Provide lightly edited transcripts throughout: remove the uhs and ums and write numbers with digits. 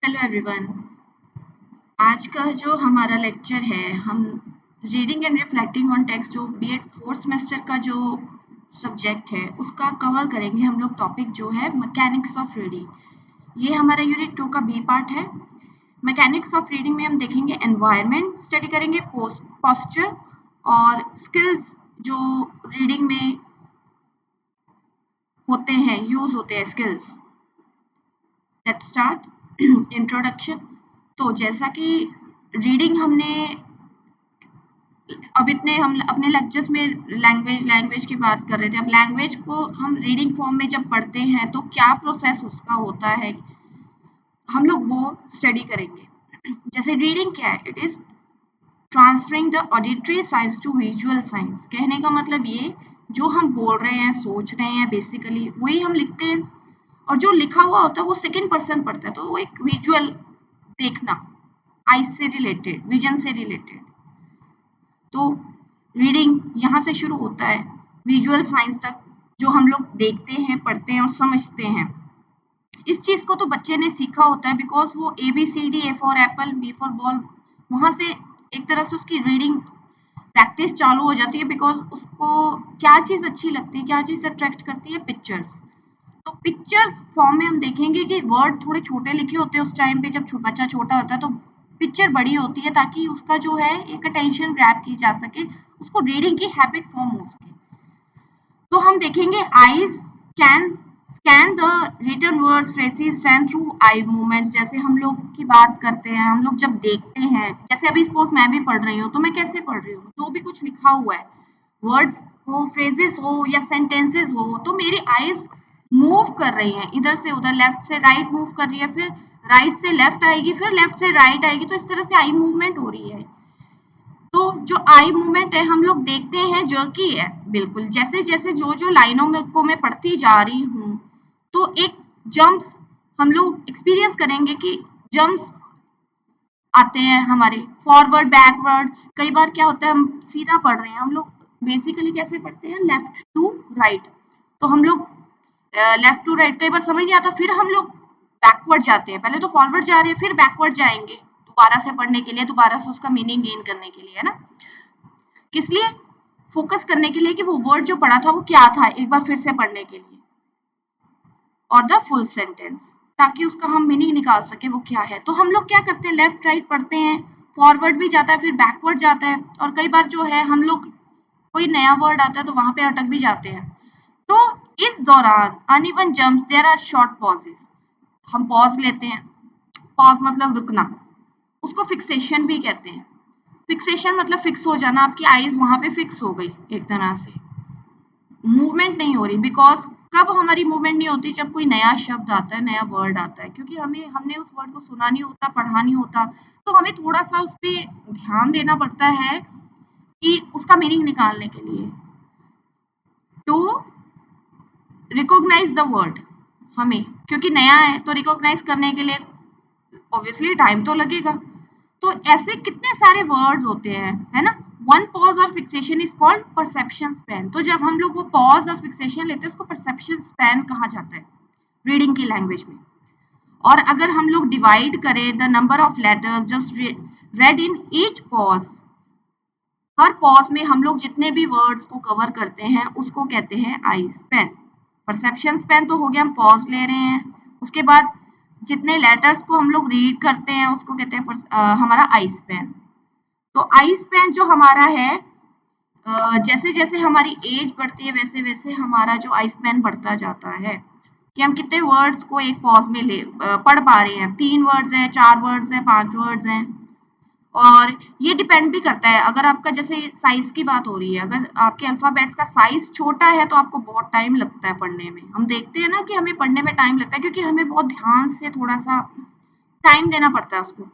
Hello everyone. आज का जो हमारा लेक्चर है, हम reading and reflecting on text जो बीएड फोर्थ सेमेस्टर का जो सब्जेक्ट है उसका कवर करेंगे। हम लोग टॉपिक जो है मैकेनिक्स ऑफ रीडिंग। ये हमारा यूनिट 2 का बी पार्ट है। मैकेनिक्स ऑफ रीडिंग में हम देखेंगे एनवायरनमेंट स्टडी करेंगे, पोस्चर और स्किल्स जो रीडिंग में होते हैं, यूज होते हैं स्किल्स। Let's start introduction. तो जैसा कि रीडिंग हमने अब इतने हम अपने लेक्चर्स में लैंग्वेज की बात कर रहे थे। अब लैंग्वेज को हम रीडिंग फॉर्म में जब पढ़ते हैं तो क्या प्रोसेस उसका होता है, हम लोग वो स्टडी करेंगे। जैसे रीडिंग क्या है, it is transferring the auditory science to visual science. कहने का मतलब ये, जो हम बोल रहे हैं, सोच रहे हैं, बेसिकली वही हम लिखते हैं, और जो लिखा हुआ होता है वो सेकेंड पर्सन पढ़ता है, तो वो एक विजुअल, देखना, आइज से रिलेटेड, विजन से रिलेटेड। तो रीडिंग यहाँ से शुरू होता है विजुअल साइंस तक, जो हम लोग देखते हैं, पढ़ते हैं और समझते हैं। इस चीज को तो बच्चे ने सीखा होता है, बिकॉज वो ABCD, A for Apple, B for ball, वहां से एक तरह से उसकी रीडिंग प्रैक्टिस चालू हो जाती है। बिकॉज उसको क्या चीज अच्छी लगती है, क्या चीज अट्रैक्ट करती है, पिक्चर्स। तो पिक्चर्स फॉर्म में हम देखेंगे कि वर्ड थोड़े छोटे लिखे होते हैं उस टाइम पे, जब बच्चा छोटा होता है, तो पिक्चर बड़ी होती है ताकि उसका जो है एक अटेंशन ग्रैब की जा सके, उसको रीडिंग की हैबिट फॉर्म हो सके। तो हम देखेंगे eyes can scan the written words, phrases scan through eye movements. जैसे हम लोग की बात करते हैं, हम लोग जब देखते हैं, जैसे अभी सपोज मैं भी पढ़ रही हूँ, तो मैं कैसे पढ़ रही हूँ, जो भी कुछ लिखा हुआ है, वर्ड्स हो, फ्रेजेस हो या सेंटेंसेस हो, तो मेरी आईज मूव कर रही हैं, इधर से उधर, लेफ्ट से राइट मूव कर रही है, फिर राइट से लेफ्ट आएगी, फिर लेफ्ट से राइट आएगी। तो इस तरह से आई मूवमेंट हो रही है। तो जो आई मूवमेंट है, हम लोग देखते हैं जर्की है, बिल्कुल जैसे जैसे जो जो लाइनों में को मैं पढ़ती जा रही हूँ, तो एक जंप्स हम लोग एक्सपीरियंस करेंगे कि जंप्स आते हैं हमारे, फॉरवर्ड, बैकवर्ड। कई बार क्या होता है, हम सीधा पढ़ रहे हैं, हम लोग बेसिकली कैसे पढ़ते हैं, लेफ्ट टू राइट, तो हम लोग लेफ्ट टू राइट कई बार समझ नहीं आता, फिर हम लोग बैकवर्ड जाते हैं। पहले तो फॉरवर्ड जा रहे हैं, फिर बैकवर्ड जाएंगे दोबारा से पढ़ने के लिए, दोबारा से उसका मीनिंग गेन करने के लिए, है ना। किस लिए? फोकस करने के लिए कि वो वर्ड जो पढ़ा था वो क्या था, एक बार फिर से पढ़ने के लिए, और द फुल सेंटेंस, ताकि उसका हम मीनिंग निकाल सके वो क्या है। तो हम लोग क्या करते हैं, लेफ्ट राइट पढ़ते हैं, फॉरवर्ड भी जाता है, फिर बैकवर्ड जाता है, और कई बार जो है हम लोग कोई नया वर्ड आता है तो वहां पे अटक भी जाते हैं। तो इस दौरान uneven jumps, there are short pauses, हम पॉज लेते हैं। पॉज मतलब रुकना, उसको फिक्सेशन भी कहते हैं। फिक्सेशन मतलब फिक्स हो जाना, आपकी आईज वहां पे फिक्स हो गई एक तरह से, मूवमेंट नहीं हो रही। बिकॉज कब हमारी मूवमेंट नहीं होती, जब कोई नया शब्द आता है, नया वर्ड आता है, क्योंकि हमने उस वर्ड को सुना नहीं होता, पढ़ा नहीं होता, तो हमें थोड़ा सा उस पर ध्यान देना पड़ता है कि उसका मीनिंग निकालने के लिए, टू रिकॉग्नाइज द वर्ड। हमें क्योंकि नया है तो रिकॉग्नाइज करने के लिए ऑब्वियसली टाइम तो लगेगा। तो ऐसे कितने सारे वर्ड्स होते हैं, है ना। वन पॉज और fixation is called perception span. तो जब हम लोग वो पॉज और फिक्सेशन लेते हैं, उसको परसेप्शन स्पैन कहा जाता है रीडिंग की लैंग्वेज में। और अगर हम लोग डिवाइड करें the number of letters just red in each pause, her pause में हम लोग जितने भी वर्ड्स को कवर करते हैं उसको कहते हैं आई स्पैन। परसेप्शन स्पैन तो हो गया, हम पॉज ले रहे हैं, उसके बाद जितने लेटर्स को हम लोग रीड करते हैं उसको कहते हैं हमारा आई स्पैन। तो आई स्पैन जो हमारा है, जैसे जैसे हमारी एज बढ़ती है वैसे वैसे हमारा जो आई स्पैन बढ़ता जाता है, कि हम कितने वर्ड्स को एक पॉज में पढ़ पा रहे हैं। 3 वर्ड्स हैं, 4 वर्ड्स हैं, 5 वर्ड्स हैं। और ये डिपेंड भी करता है, अगर आपका जैसे साइज की बात हो रही है, अगर आपके अल्फाबेट्स का साइज छोटा है तो आपको बहुत टाइम लगता है पढ़ने में। हम देखते हैं ना कि हमें पढ़ने में टाइम लगता है, क्योंकि हमें बहुत ध्यान से थोड़ा सा टाइम देना पड़ता है उसको।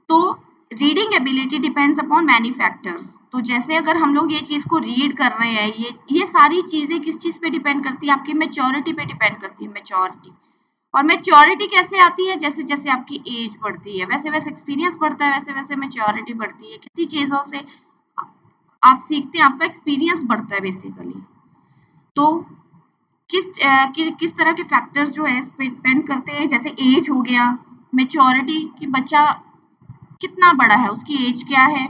तो reading ability depends upon many factors. तो जैसे अगर हम लोग ये चीज को रीड कर रहे हैं, ये सारी चीजें किस चीज पे डिपेंड करती है, आपकी मेच्योरिटी पे डिपेंड करती है। मेच्योरिटी, और मेच्योरिटी कैसे आती है, जैसे जैसे आपकी एज बढ़ती है वैसे वैसे एक्सपीरियंस बढ़ता है, वैसे वैसे मेच्योरिटी बढ़ती है। कितनी चीजों से आप सीखते हैं, आपका एक्सपीरियंस बढ़ता है बेसिकली। तो किस तरह के फैक्टर्स जो है इस पे डिपेंड करते हैं, जैसे एज हो गया, मेच्योरिटी कि बच्चा कितना बड़ा है, उसकी एज क्या है,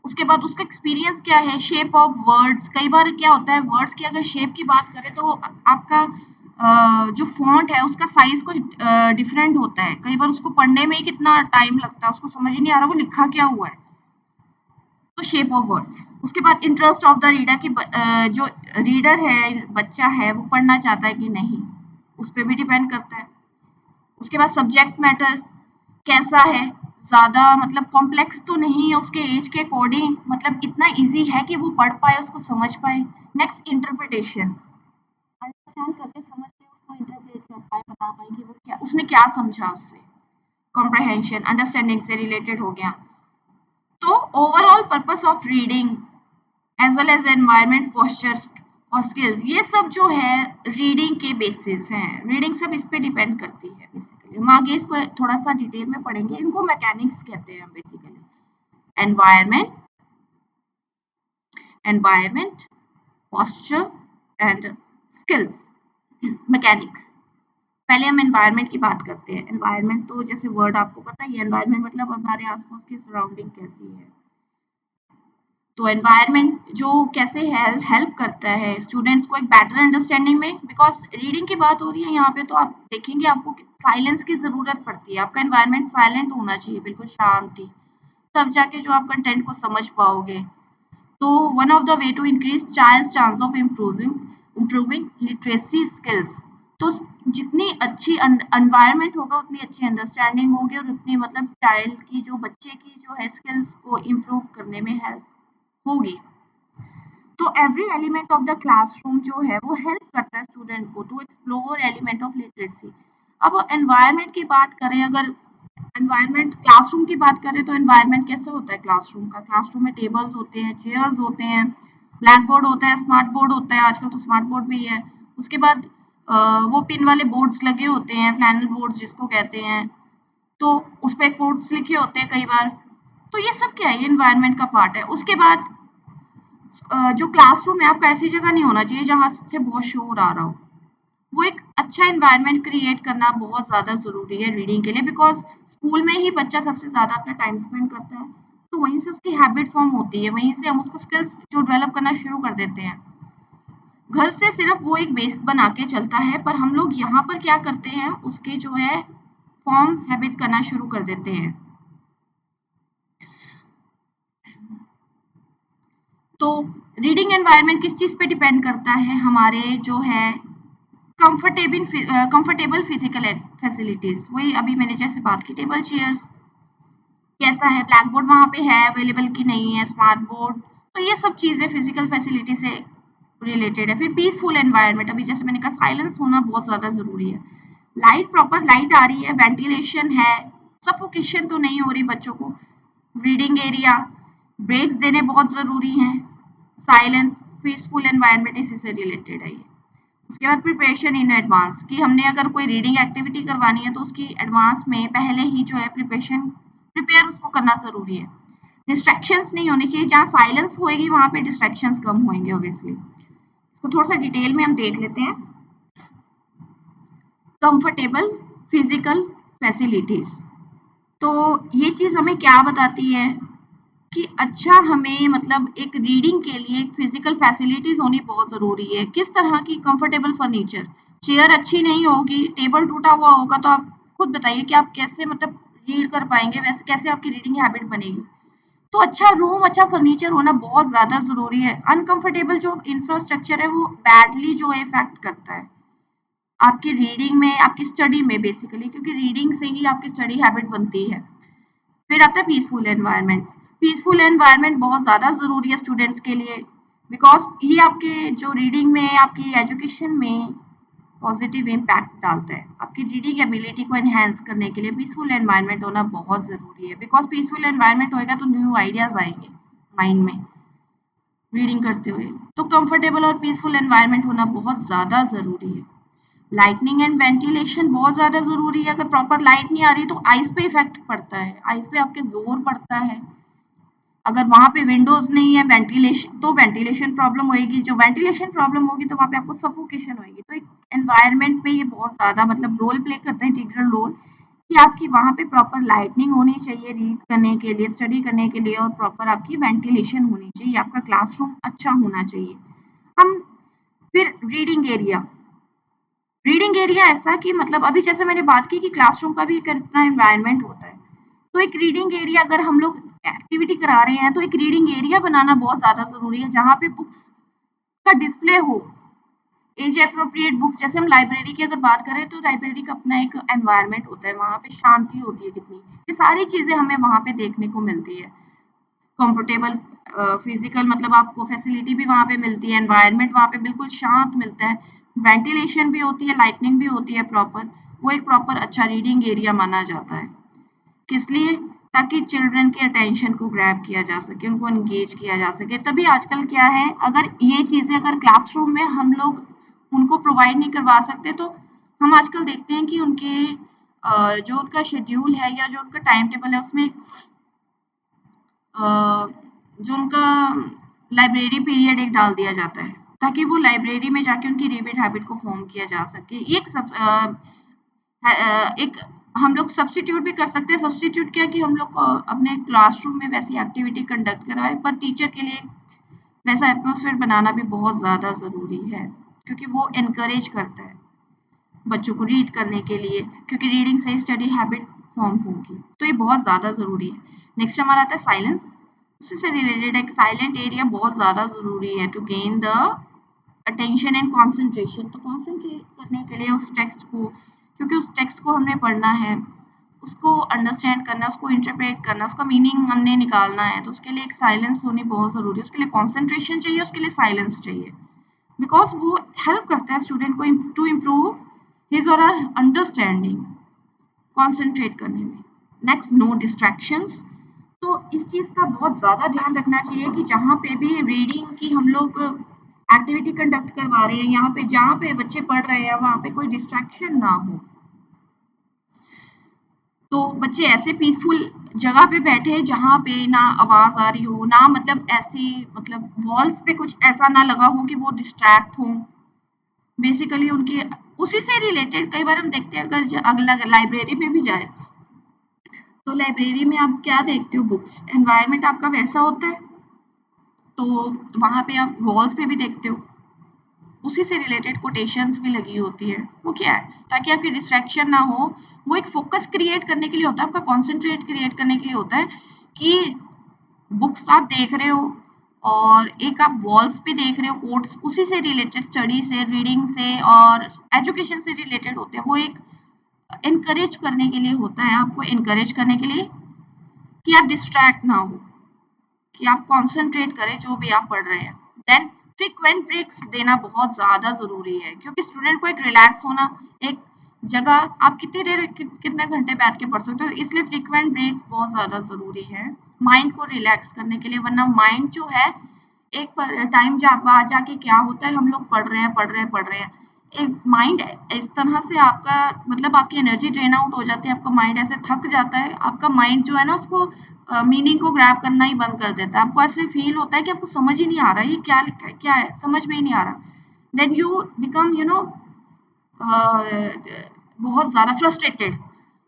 उसके बाद उसका एक्सपीरियंस क्या है, शेप ऑफ वर्ड्स। कई बार क्या होता है, वर्ड्स की अगर शेप की बात करें तो आपका जो फॉन्ट है उसका साइज कुछ डिफरेंट होता है, कई बार उसको पढ़ने में ही कितना टाइम लगता है, उसको समझ ही नहीं आ रहा वो लिखा क्या हुआ है। तो शेप ऑफ वर्ड्स, उसके बाद इंटरेस्ट ऑफ द रीडर की जो रीडर है, बच्चा है, वो पढ़ना चाहता है कि नहीं, उस पर भी डिपेंड करता है। उसके बाद सब्जेक्ट मैटर कैसा है, ज्यादा मतलब कॉम्प्लेक्स तो नहीं है, उसके एज के अकॉर्डिंग मतलब इतना इजी है कि वो पढ़ पाए, उसको समझ पाए। नेक्स्ट इंटरप्रिटेशन, अंडरस्टैंड करके समझ के उसको इंटरप्रेट कर पाए, बता पाए कि वो क्या, उसने क्या समझा उससे। कॉम्प्रहेंशन अंडरस्टैंडिंग से रिलेटेड हो गया। तो overall purpose of reading as well as environment, postures और स्किल्स, ये सब जो है रीडिंग के बेसिस हैं। रीडिंग सब इस पे डिपेंड करती है बेसिकली। हम आगे इसको थोड़ा सा डिटेल में पढ़ेंगे, इनको मैकेनिक्स कहते हैं basically. Environment, environment, posture and skills, mechanics. पहले हम एनवायरमेंट की बात करते हैं। एनवायरमेंट तो जैसे वर्ड आपको पता ही है, एनवायरमेंट मतलब हमारे आसपास की सराउंडिंग कैसी है। तो एनवायरनमेंट जो कैसे हेल्प करता है स्टूडेंट्स को एक बेटर अंडरस्टैंडिंग में, बिकॉज रीडिंग की बात हो रही है यहाँ पे, तो आप देखेंगे आपको साइलेंस की जरूरत पड़ती है। आपका एनवायरनमेंट साइलेंट होना चाहिए, बिल्कुल शांति, तब जाके जो आप कंटेंट को समझ पाओगे। तो one of the way to increase child's chance of improving literacy skills, तो जितनी अच्छी एनवायरनमेंट होगा उतनी अच्छी अंडरस्टैंडिंग होगी, और उतनी मतलब चाइल्ड की जो बच्चे की जो है स्किल्स को इम्प्रूव करने में हेल्प होगी। तो every element of the classroom जो है वो हेल्प करता है स्टूडेंट को to explore element of literacy. अब एनवायरनमेंट की बात करें, अगर एनवायरनमेंट क्लासरूम की बात करें तो एनवायरनमेंट कैसे होता है क्लासरूम का। क्लासरूम में टेबल्स होते हैं, चेयर्स होते हैं, ब्लैक बोर्ड होता है, स्मार्ट बोर्ड होता है, आजकल तो स्मार्ट बोर्ड भी है। उसके बाद वो पिन वाले बोर्ड्स लगे होते हैं, फ्लैनल बोर्ड्स जिसको कहते हैं, तो उस पर कोड्स लिखे होते हैं कई बार। तो ये सब क्या है, ये एनवायरनमेंट का पार्ट है। उसके बाद जो क्लासरूम है आपका ऐसी जगह नहीं होना चाहिए जहाँ से बहुत शोर आ रहा हो। वो एक अच्छा एनवायरनमेंट क्रिएट करना बहुत ज़्यादा ज़रूरी है रीडिंग के लिए, बिकॉज स्कूल में ही बच्चा सबसे ज़्यादा अपना टाइम स्पेंड करता है, तो वहीं से उसकी हैबिट फॉर्म होती है, वहीं से हम उसको स्किल्स जो डेवलप करना शुरू कर देते हैं। घर से सिर्फ वो एक बेस बना के चलता है, पर हम लोग यहाँ पर क्या करते हैं, उसके जो है फॉर्म हैबिट करना शुरू कर देते हैं। तो रीडिंग एनवायरनमेंट किस चीज़ पे डिपेंड करता है, हमारे जो है कंफर्टेबल फिजिकल फैसिलिटीज। वही अभी मैंने जैसे बात की, टेबल चेयर्स कैसा है, ब्लैक बोर्ड वहाँ पे है अवेलेबल कि नहीं है, स्मार्ट बोर्ड, तो ये सब चीज़ें फिजिकल फैसिलिटी से रिलेटेड है। फिर पीसफुल एनवायरनमेंट, अभी जैसे मैंने कहा साइलेंस होना बहुत ज़्यादा ज़रूरी है। लाइट, प्रॉपर लाइट आ रही है, वेंटिलेशन है, सफोकेशन तो नहीं हो रही बच्चों को। रीडिंग एरिया, ब्रेक्स देने बहुत ज़रूरी हैं। साइलेंस, पीसफुल एनवायरनमेंट इसी से रिलेटेड है ये। उसके बाद प्रिपरेशन इन एडवांस, कि हमने अगर कोई रीडिंग एक्टिविटी करवानी है तो उसकी एडवांस में पहले ही जो है प्रिपेयर उसको करना ज़रूरी है। डिस्ट्रैक्शंस नहीं होनी चाहिए, जहाँ साइलेंस होएगी वहाँ पे डिस्ट्रैक्शंस कम होंगे ऑब्वियसली। इसको थोड़ा सा डिटेल में हम देख लेते हैं। कंफर्टेबल फिजिकल फैसिलिटीज, तो ये चीज़ हमें क्या बताती है कि अच्छा हमें मतलब एक रीडिंग के लिए एक फिजिकल फैसिलिटीज होनी बहुत ज़रूरी है। किस तरह की, कंफर्टेबल फर्नीचर, चेयर अच्छी नहीं होगी, टेबल टूटा हुआ होगा, तो आप खुद बताइए कि आप कैसे मतलब रीड कर पाएंगे, वैसे कैसे आपकी रीडिंग हैबिट बनेगी। तो अच्छा रूम, अच्छा फर्नीचर होना बहुत ज़्यादा ज़रूरी है। अनकंफर्टेबल जो इंफ्रास्ट्रक्चर है वो बैडली जो है इफेक्ट करता है आपकी रीडिंग में, आपकी स्टडी में बेसिकली, क्योंकि रीडिंग से ही आपकी स्टडी हैबिट बनती है। फिर आता है पीसफुल एनवायरनमेंट। पीसफुल एनवायरनमेंट बहुत ज़्यादा ज़रूरी है स्टूडेंट्स के लिए, बिकॉज ये आपके जो रीडिंग में, आपकी एजुकेशन में पॉजिटिव इम्पैक्ट डालता है। आपकी रीडिंग एबिलिटी को एनहेंस करने के लिए पीसफुल एनवायरनमेंट होना बहुत ज़रूरी है, बिकॉज पीसफुल एनवायरनमेंट होएगा तो न्यू आइडियाज़ आएंगे माइंड में रीडिंग करते हुए। तो कंफर्टेबल और पीसफुल एनवायरनमेंट होना बहुत ज़्यादा ज़रूरी है। लाइटनिंग एंड वेंटिलेशन बहुत ज़्यादा ज़रूरी है। अगर प्रॉपर लाइट नहीं आ रही तो आइज़ पे इफेक्ट पड़ता है, आइज़ पे आपके जोर पड़ता है, अगर वहां पे विंडोज नहीं है, वेंटिलेशन, तो वेंटिलेशन प्रॉब्लम होगी। जो वेंटिलेशन प्रॉब्लम होगी तो वहां पे आपको सफोकेशन होगी। तो एक एनवायरनमेंट में ये बहुत ज्यादा मतलब रोल प्ले करता है, इंटीग्रल रोल, कि आपकी वहां पे प्रॉपर लाइटनिंग होनी चाहिए रीड करने के लिए, स्टडी करने के लिए, और प्रॉपर आपकी वेंटिलेशन होनी चाहिए, आपका क्लासरूम अच्छा होना चाहिए। हम फिर रीडिंग एरिया ऐसा कि मतलब अभी जैसे मैंने बात की कि क्लासरूम का भी एक अपना एनवायरनमेंट होता है, तो एक रीडिंग एरिया अगर हम लोग एक्टिविटी करा रहे हैं तो एक रीडिंग एरिया बनाना बहुत ज्यादा जरूरी है, जहाँ पे बुक्स का डिस्प्ले हो, एज अप्रोप्रिएट बुक्स। जैसे हम लाइब्रेरी की अगर बात करें तो लाइब्रेरी का अपना एक एनवायरनमेंट होता है, वहाँ पे शांति होती है कितनी, ये सारी चीजें हमें वहाँ पे देखने को मिलती है। कंफर्टेबल फिजिकल मतलब आपको फैसिलिटी भी वहाँ पे मिलती है, एनवायरनमेंट वहाँ पे बिल्कुल शांत मिलता है, वेंटिलेशन भी होती है, लाइटनिंग भी होती है प्रॉपर। वो एक प्रॉपर अच्छा रीडिंग एरिया माना जाता है। किस लिए? ताकि चिल्ड्रन के अटेंशन को ग्रैब किया जा सके, उनको एंगेज किया जा सके। तभी आजकल क्या है, अगर ये चीजें अगर क्लासरूम में हम लोग उनको प्रोवाइड नहीं करवा सकते, तो हम आजकल देखते हैं कि उनके जो उनका शेड्यूल है या जो उनका टाइम टेबल है उसमें जो उनका लाइब्रेरी पीरियड एक डाल दिया जाता है, ताकि वो लाइब्रेरी में जाके उनकी रीडिंग हैबिट को फॉर्म किया जा सके। ये एक हम लोग सब्स्टिट्यूट भी कर सकते हैं। सब्स्टिट्यूट क्या कि हम लोग अपने क्लासरूम में वैसी एक्टिविटी कंडक्ट कराएं, पर टीचर के लिए वैसा एटमॉस्फेयर बनाना भी बहुत ज़्यादा ज़रूरी है, क्योंकि वो एनकरेज करता है बच्चों को रीड करने के लिए, क्योंकि रीडिंग से स्टडी हैबिट फॉर्म होगी, तो ये बहुत ज़्यादा ज़रूरी है। नेक्स्ट हमारा आता है साइलेंस। उसी से रिलेटेड एक साइलेंट एरिया बहुत ज़्यादा ज़रूरी है to gain the attention and concentration. तो कॉन्सेंट्रेट करने के लिए उस टेक्स्ट को, क्योंकि उस टेक्स्ट को हमने पढ़ना है, उसको अंडरस्टैंड करना है, उसको इंटरप्रेट करना है, उसका मीनिंग हमने निकालना है, तो उसके लिए एक साइलेंस होनी बहुत ज़रूरी है। उसके लिए कॉन्सेंट्रेशन चाहिए, उसके लिए साइलेंस चाहिए, बिकॉज वो हेल्प करता है स्टूडेंट को टू इम्प्रूव हिज और हर अंडरस्टैंडिंग, कॉन्सेंट्रेट करने में। Next, no distractions. तो इस चीज़ का बहुत ज़्यादा ध्यान रखना चाहिए कि जहाँ पे भी रीडिंग की हम लोग एक्टिविटी कंडक्ट करवा रहे हैं, यहाँ पे जहाँ पे बच्चे पढ़ रहे हैं वहाँ पे कोई डिस्ट्रैक्शन ना हो। तो बच्चे ऐसे पीसफुल जगह पे बैठे जहाँ पे ना आवाज आ रही हो, ना मतलब ऐसी मतलब वॉल्स पे कुछ ऐसा ना लगा हो कि वो डिस्ट्रैक्ट हो। बेसिकली उनकी उसी से रिलेटेड कई बार हम देखते हैं, अगर अगला लाइब्रेरी में भी जाए तो लाइब्रेरी में आप क्या देखते हो, बुक्स, एनवायरनमेंट आपका वैसा होता है, तो वहां पे आप वॉल्स पे भी देखते हो उसी से रिलेटेड कोटेशंस भी लगी होती है। वो क्या है, ताकि आपकी डिस्ट्रैक्शन ना हो। वो एक फोकस क्रिएट करने के लिए होता है, आपका कॉन्सेंट्रेट क्रिएट करने के लिए होता है कि बुक्स आप देख रहे हो और एक आप वॉल्स पे देख रहे हो कोट्स, उसी से रिलेटेड, स्टडी से, रीडिंग से और एजुकेशन से रिलेटेड होते हैं। वो एक एनकरेज करने के लिए होता है, आपको एनकरेज करने के लिए कि आप डिस्ट्रैक्ट ना हो, कि आप कंसंट्रेट करें जो भी आप पढ़ रहे हैं। देन फ्रीक्वेंट ब्रेक्स देना बहुत ज़्यादा ज़रूरी है, क्योंकि स्टूडेंट को एक रिलैक्स होना, एक जगह आप कितनी देर कितने घंटे बैठ के पढ़ सकते हो, इसलिए फ्रीक्वेंट ब्रेक्स बहुत ज़्यादा ज़रूरी है माइंड को रिलैक्स करने के लिए। वरना माइंड जो है एक टाइम जाके क्या होता है, हम लोग पढ़ रहे हैं, एक माइंड इस तरह से आपका मतलब आपकी एनर्जी ड्रेन आउट हो जाती है, आपका माइंड ऐसे थक जाता है, आपका माइंड जो है ना उसको मीनिंग को ग्रैब करना ही बंद कर देता है। आपको ऐसे फील होता है कि आपको समझ ही नहीं आ रहा है ये क्या लिखा है, क्या है, समझ में ही नहीं आ रहा। देन यू बिकम बहुत ज़्यादा फ्रस्ट्रेटेड,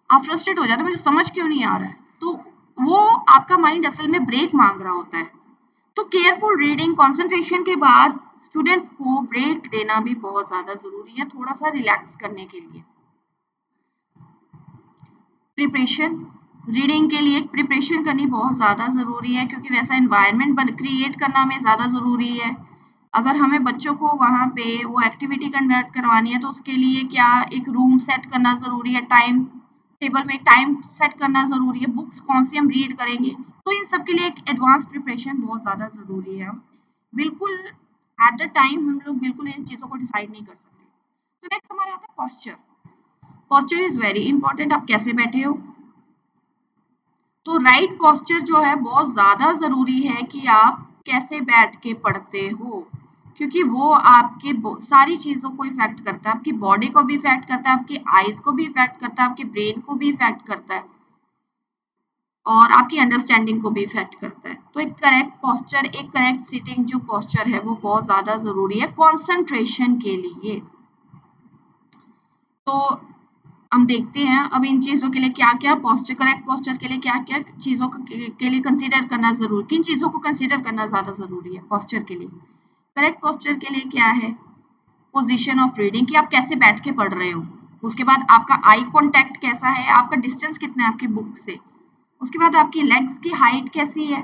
आप फ्रस्ट्रेट हो जाते हो, मुझे समझ क्यों नहीं आ रहा है। तो वो आपका माइंड असल में ब्रेक मांग रहा होता है। तो केयरफुल रीडिंग कंसंट्रेशन के बाद स्टूडेंट्स को ब्रेक देना भी बहुत ज़्यादा ज़रूरी है, थोड़ा सा रिलैक्स करने के लिए। प्रिपरेशन, रीडिंग के लिए प्रिपरेशन करनी बहुत ज़्यादा ज़रूरी है, क्योंकि वैसा एनवायरनमेंट क्रिएट करना हमें ज़्यादा ज़रूरी है। अगर हमें बच्चों को वहाँ पे वो एक्टिविटी कंडक्ट करवानी है तो उसके लिए क्या एक रूम सेट करना ज़रूरी है, टाइम टेबल में एक टाइम सेट करना ज़रूरी है, बुक्स कौन सी हम रीड करेंगे, तो इन सब के लिए एक एडवांस प्रिपरेशन बहुत ज़्यादा ज़रूरी है। बिल्कुल एट द टाइम हम लोग बिल्कुल इन चीज़ों को डिसाइड नहीं कर सकते। तो नेक्स्ट हमारा आता है posture. Posture is very important, आप कैसे बैठे हो। तो राइट पोस्चर जो है बहुत ज़्यादा ज़रूरी है कि आप कैसे बैठ के पढ़ते हो, क्योंकि वो आपके सारी चीज़ों को इफेक्ट करता है, आपकी बॉडी को भी इफेक्ट करता है, आपकी आईज को भी इफेक्ट करता है, आपके ब्रेन को भी इफेक्ट करता है। और आपकी अंडरस्टैंडिंग को भी इफेक्ट करता है। तो एक करेक्ट पोस्चर, एक करेक्ट सिटिंग जो पोस्चर है वो बहुत ज्यादा जरूरी है कंसंट्रेशन के लिए। तो हम देखते हैं अब इन चीजों के लिए क्या क्या पोस्चर, करेक्ट पोस्चर के लिए क्या क्या चीजों के लिए कंसीडर करना जरूरी, किन चीजों को कंसीडर करना ज्यादा जरूरी है पोस्चर के लिए। करेक्ट पोस्चर के लिए क्या है, पोजीशन ऑफ रीडिंग, कि आप कैसे बैठ के पढ़ रहे हो। उसके बाद आपका आई कांटेक्ट कैसा है, आपका डिस्टेंस कितना है आपकी बुक से। उसके बाद आपकी लेग्स की हाइट कैसी है,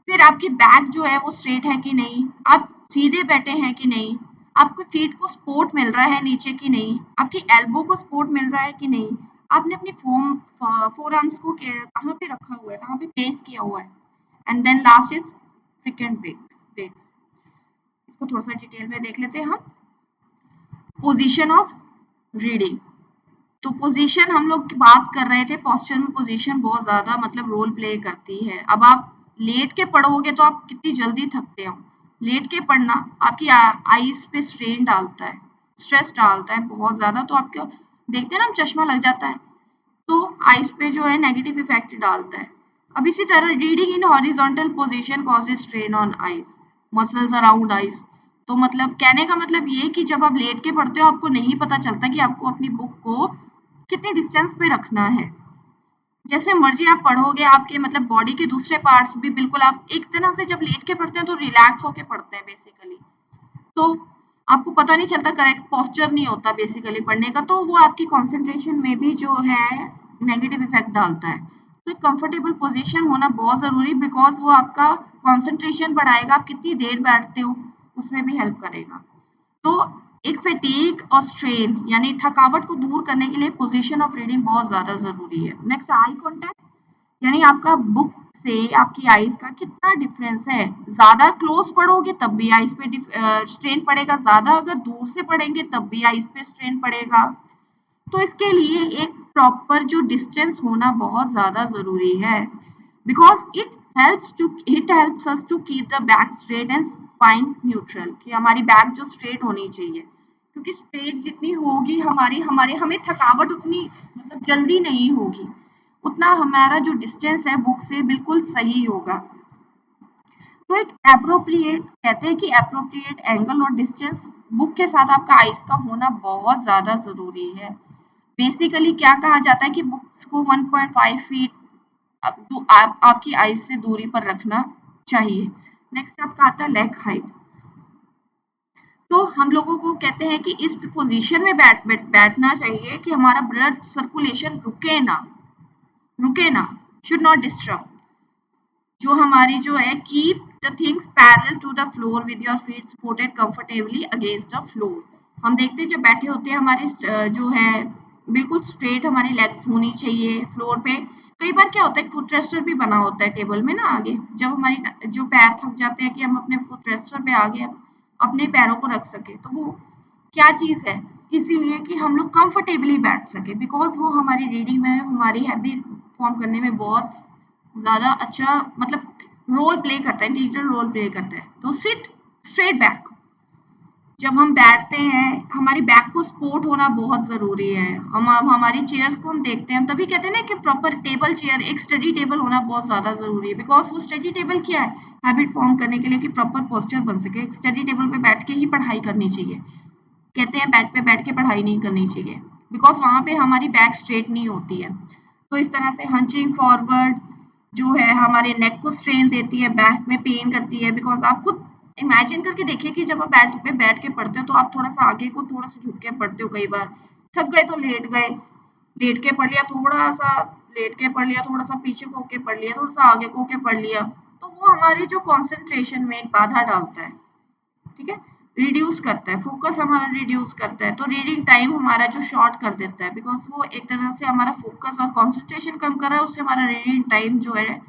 फिर आपकी बैक जो है वो स्ट्रेट है कि नहीं, आप सीधे बैठे हैं कि नहीं, आपके फीट को सपोर्ट मिल रहा है नीचे कि नहीं, आपकी एल्बो को सपोर्ट मिल रहा है कि नहीं, आपने अपनी फोर आर्म्स को कहाँ पे रखा हुआ है, कहाँ पे प्लेस किया हुआ है। And then last is frequent breaks. इसको थोड़ा सा डिटेल में देख लेते हैं हम। पोजीशन ऑफ रीडिंग, तो पोजीशन हम लोग बात कर रहे थे, पोस्चर में पोजीशन बहुत ज्यादा मतलब रोल प्ले करती है। अब आप लेट के पढ़ोगे तो आप कितनी जल्दी थकते हो। लेट के पढ़ना आपकी आईज पे स्ट्रेन डालता है, स्ट्रेस डालता है बहुत ज्यादा, तो आपको देखते हैं ना, चश्मा लग जाता है, तो आईज पे जो है नेगेटिव इफेक्ट डालता है। अब इसी तरह reading in horizontal position causes strain on eyes, muscles around eyes. तो मतलब कहने का मतलब ये कि जब आप लेट के पढ़ते हो आपको नहीं पता चलता कि आपको अपनी बुक को कितने डिस्टेंस पे रखना है। जैसे मर्जी आप पढ़ोगे, आपके मतलब बॉडी के दूसरे पार्ट्स भी बिल्कुल, आप एक तरह से जब लेट के पढ़ते हैं तो रिलैक्स होके पढ़ते हैं बेसिकली, तो आपको पता नहीं चलता, करेक्ट पोस्चर नहीं होता बेसिकली पढ़ने का, तो वो आपकी कंसंट्रेशन में भी जो है नेगेटिव इफेक्ट डालता है। तो एक कंफर्टेबल पोजीशन होना बहुत जरूरी, बिकॉज वो आपका कंसंट्रेशन बढ़ाएगा, आप कितनी देर बैठते हो उसमें भी हेल्प करेगा। तो एक फैटीग और स्ट्रेन यानी थकावट को दूर करने के लिए पोजीशन ऑफ रीडिंग बहुत ज्यादा जरूरी है। नेक्स्ट आई कांटेक्ट, यानी आपका बुक से आपकी आईज का कितना डिफरेंस है। ज्यादा क्लोज पढ़ोगे तब भी आईज पे स्ट्रेन पड़ेगा, ज्यादा अगर दूर से पढ़ेंगे तब भी आईज पे स्ट्रेन पड़ेगा। तो इसके लिए एक प्रॉपर जो डिस्टेंस होना बहुत ज्यादा जरूरी है, because it helps us to keep the back straight and spine neutral, कि हमारी बैक जो स्ट्रेट होनी चाहिए, क्योंकि स्ट्रेट जितनी होगी हमारी हमारे हमें थकावट उतनी मतलब जल्दी नहीं होगी, उतना हमारा जो डिस्टेंस है बुक से बिल्कुल सही होगा। तो एक एप्रोप्रिएट, कहते हैं कि एप्रोप्रिएट एंगल और डिस्टेंस बुक के साथ आपका आइज का होना बहुत ज्यादा जरूरी है। बेसिकली क्या कहा जाता है कि बुक्स को 1.5 फीट आपकी आइज से दूरी पर रखना चाहिए। नेक्स्ट आपका आता है लेग हाइट। तो हम लोगों को कहते हैं कि इस पोजीशन में बैठना चाहिए कि हमारा ब्लड सर्कुलेशन रुके ना, शुड नॉट डिस्टर्ब। जो हमारी जो है keep the things parallel to the floor with your feet supported comfortably against the floor. हम देखते हैं जब बैठे होते हैं हमारे जो है बिल्कुल स्ट्रेट हमारी लेग्स होनी चाहिए फ्लोर पे। कई बार क्या होता है फुट रेस्टर भी बना होता है टेबल में ना आगे, जब हमारी जो पैर थक जाते हैं कि हम अपने फुट रेस्टर पे आगे अपने पैरों को रख सके, तो वो क्या चीज है, इसीलिए कि हम लोग कंफर्टेबली बैठ सके, बिकॉज वो हमारी रीडिंग में हमारी हैबिट फॉर्म करने में बहुत ज्यादा अच्छा मतलब रोल प्ले करता है, इंटीग्रल रोल प्ले करता है। तो सिट स्ट्रेट बैक, जब हम बैठते हैं हमारी बैक को सपोर्ट होना बहुत जरूरी है। हम हमारी चेयर्स को हम देखते हैं, हम तभी कहते हैं ना कि प्रॉपर टेबल चेयर, एक स्टडी टेबल होना बहुत ज्यादा जरूरी है, बिकॉज वो स्टडी टेबल क्या है, हैबिट फॉर्म करने के लिए कि प्रॉपर पोस्चर बन सके। एक स्टडी टेबल पे बैठ के ही पढ़ाई करनी चाहिए, कहते हैं बेड पे बैठ के पढ़ाई नहीं करनी चाहिए, बिकॉज वहां पे हमारी बैक स्ट्रेट नहीं होती है। तो इस तरह से हंचिंग फॉरवर्ड जो है हमारे नेक को स्ट्रेन देती है, बैक में पेन करती है, बिकॉज आप खुद इमेजिन करके देखिए कि जब आप बेड पे बैठ के पढ़ते हो तो आप थोड़ा सा आगे को थोड़ा सा झुक के पढ़ते हो, कई बार थक गए तो लेट गए, लेट के पढ़ लिया थोड़ा सा, लेट के पढ़ लिया थोड़ा सा, पीछे को के पढ़ लिया थोड़ा सा, आगे को के पढ़ लिया, तो वो हमारे जो कॉन्सेंट्रेशन में एक बाधा डालता है, ठीक है, रिड्यूस करता है, फोकस हमारा रिड्यूस करता है। तो रीडिंग टाइम हमारा जो शॉर्ट कर देता है, बिकॉज वो एक तरह से हमारा फोकस और कंसंट्रेशन कम कर रहा है, उससे हमारा रीडिंग टाइम जो है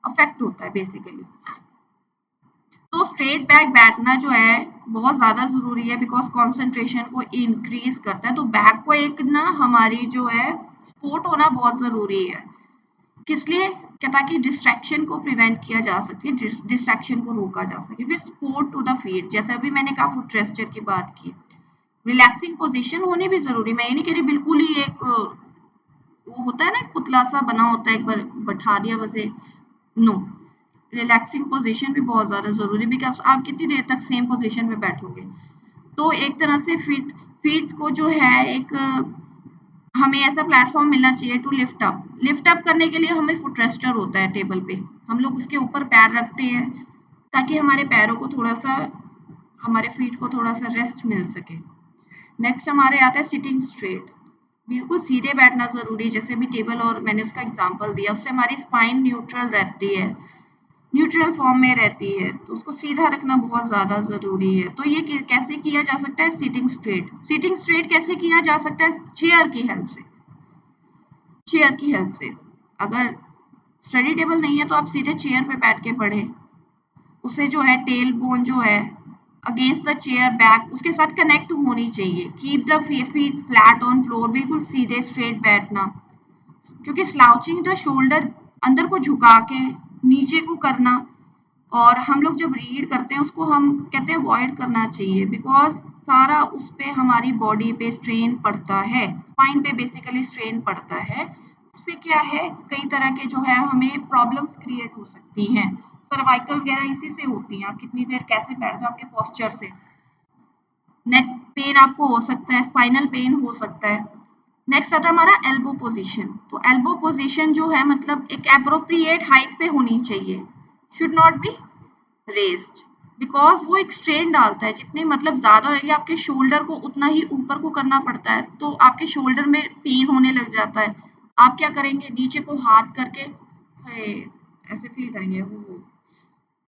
अफेक्ट होता है बेसिकली। तो स्ट्रेट बैक बैठना जो है बहुत ज्यादा जरूरी है, बिकॉज कंसंट्रेशन को इंक्रीज करता है। तो बैक को एक ना हमारी जो है सपोर्ट होना बहुत जरूरी है, किस लिए, क्या, ताकि डिस्ट्रैक्शन को प्रिवेंट किया जा सके, डिस्ट्रैक्शन को रोका जा सके। फिर सपोर्ट टू द फीट, जैसे अभी मैंने कहा फुट रेस्टर की बात की, रिलैक्सिंग पोजीशन होनी भी जरूरी, मैं ये नहीं कह रही बिल्कुल ही एक वो होता है ना, एक पुतला सा बना होता है, एक बार बैठा दिया बस, नो। रिलैक्सिंग पोजीशन भी बहुत ज्यादा जरूरी, बिकॉज आप कितनी देर तक सेम पोजीशन में बैठोगे। तो एक तरह से फीट्स को जो है, एक हमें ऐसा प्लेटफॉर्म मिलना चाहिए टू लिफ्ट अप करने के लिए हमें फुट रेस्टर होता है टेबल पे, हम लोग उसके ऊपर पैर रखते हैं ताकि हमारे पैरों को थोड़ा सा, हमारे फीट को थोड़ा सा रेस्ट मिल सके। नेक्स्ट हमारे आता है सिटिंग स्ट्रेट, बिल्कुल सीधे बैठना जरूरी है, जैसे भी टेबल और मैंने उसका एग्जांपल दिया, उससे हमारी स्पाइन न्यूट्रल रहती है, न्यूट्रल फॉर्म में रहती है, तो उसको सीधा रखना बहुत ज्यादा जरूरी है। तो ये कैसे किया जा सकता है, सिटिंग स्ट्रेट कैसे किया जा सकता है, चेयर की हेल्प से। अगर स्टडी टेबल नहीं है तो आप सीधे चेयर पे बैठ के पढ़े, उसे जो है टेल बोन जो है अगेंस्ट द चेयर बैक उसके साथ कनेक्ट होनी चाहिए। Keep the feet flat on floor, बिल्कुल सीधे स्ट्रेट बैठना, क्योंकि स्लाउचिंग द शोल्डर, अंदर को झुका के नीचे को करना, और हम लोग जब रीड करते हैं उसको हम कहते हैं अवॉइड करना चाहिए, बिकॉज सारा उस पे हमारी बॉडी पे स्ट्रेन पड़ता है, स्पाइन पे बेसिकली स्ट्रेन पड़ता है। उससे क्या है, कई तरह के जो है हमें प्रॉब्लम्स क्रिएट हो सकती हैं, सर्वाइकल वगैरह इसी से होती हैं। आप कितनी देर कैसे बैठ जाओ आपके पोस्चर से, नेक पेन आपको हो सकता है, स्पाइनल पेन हो सकता है। नेक्स्ट आता है हमारा एल्बो पोजीशन। तो एल्बो पोजीशन जो है मतलब एक एप्रोप्रिएट हाइट पे होनी चाहिए, should not be raised, because वो एक स्ट्रेन डालता है, जितने मतलब ज्यादा होगी आपके शोल्डर को उतना ही ऊपर को करना पड़ता है, तो आपके शोल्डर में पेन होने लग जाता है। आप क्या करेंगे, नीचे को हाथ करके ऐसे फील करेंगे, वो